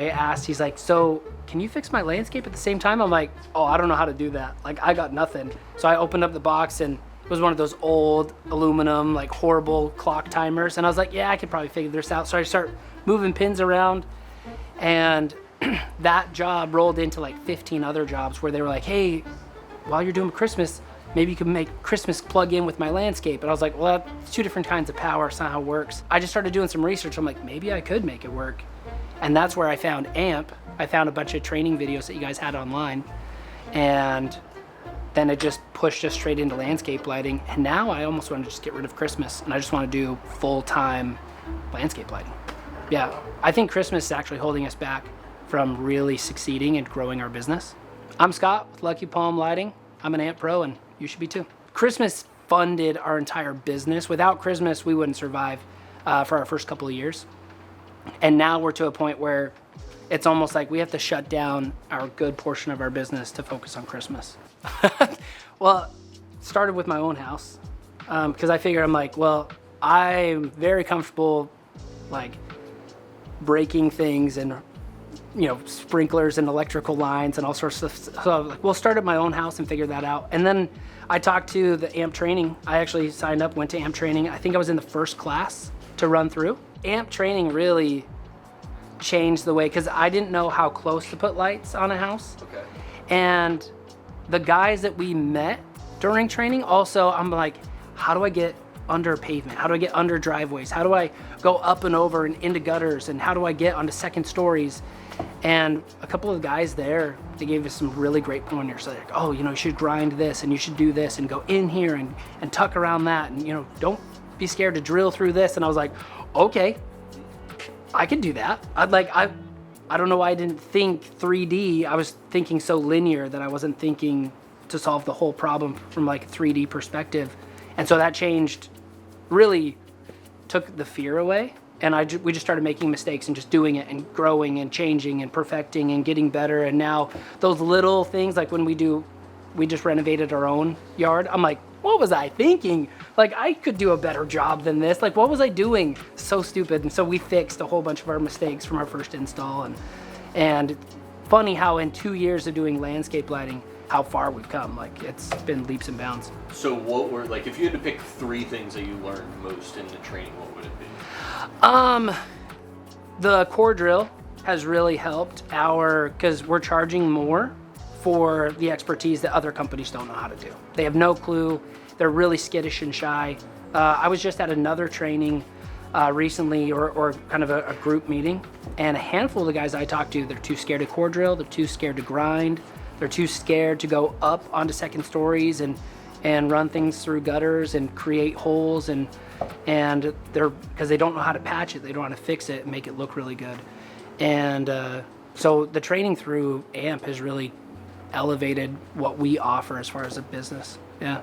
asked, he's like, so can you fix my landscape at the same time? I'm like, oh, I don't know how to do that. Like, I got nothing. So I opened up the box and it was one of those old aluminum, like horrible clock timers. And I was like, yeah, I could probably figure this out. So I start moving pins around, and that job rolled into like 15 other jobs where they were like, hey, while you're doing Christmas, maybe you could make Christmas plug in with my landscape. And I was like, well, that's two different kinds of power. It's not how it works. I just started doing some research. I'm like, maybe I could make it work. And that's where I found AMP. I found a bunch of training videos that you guys had online. And then it just pushed us straight into landscape lighting. And now I almost want to just get rid of Christmas. And I just want to do full-time landscape lighting. Yeah, I think Christmas is actually holding us back from really succeeding and growing our business. I'm Scott with Lucky Palm Lighting. I'm an AMP Pro, and you should be too. Christmas funded our entire business. Without Christmas, we wouldn't survive for our first couple of years. And now we're to a point where it's almost like we have to shut down our good portion of our business to focus on Christmas. Well, it started with my own house, because I figured, I'm like, well, I'm very comfortable like breaking things and sprinklers and electrical lines and all sorts of stuff. So like, we'll start at my own house and figure that out. And then I talked to the AMP training. I actually signed up, went to AMP training. I think I was in the first class to run through. AMP training really changed the way, because I didn't know how close to put lights on a house. Okay. And the guys that we met during training, also, I'm like, how do I get under pavement? How do I get under driveways? How do I go up and over and into gutters? And how do I get onto second stories? And a couple of guys there, they gave us some really great pointers. So like, oh, you should grind this, and you should do this, and go in here and tuck around that, and don't be scared to drill through this. And I was like, okay, I could do that. I don't know why I didn't think 3D. I was thinking so linear that I wasn't thinking to solve the whole problem from like a 3D perspective. And so that changed, really took the fear away. And we just started making mistakes and just doing it and growing and changing and perfecting and getting better. And now those little things, like when we just renovated our own yard. I'm like, what was I thinking? Like, I could do a better job than this. Like, what was I doing? So stupid. And so we fixed a whole bunch of our mistakes from our first install. And funny how in 2 years of doing landscape lighting, how far we've come. Like, it's been leaps and bounds. So what were, like, if you had to pick 3 things that you learned most in the training, what would it be? The core drill has really helped because we're charging more for the expertise that other companies don't know how to do. They have no clue. They're really skittish and shy. I was just at another training recently, or kind of a group meeting, and a handful of the guys I talked to, they're too scared to core drill, they're too scared to grind, they're too scared to go up onto second stories and run things through gutters and create holes, and they're, because they don't know how to patch it, they don't know how to fix it and make it look really good. And so the training through AMP has really elevated what we offer as far as a business. Yeah.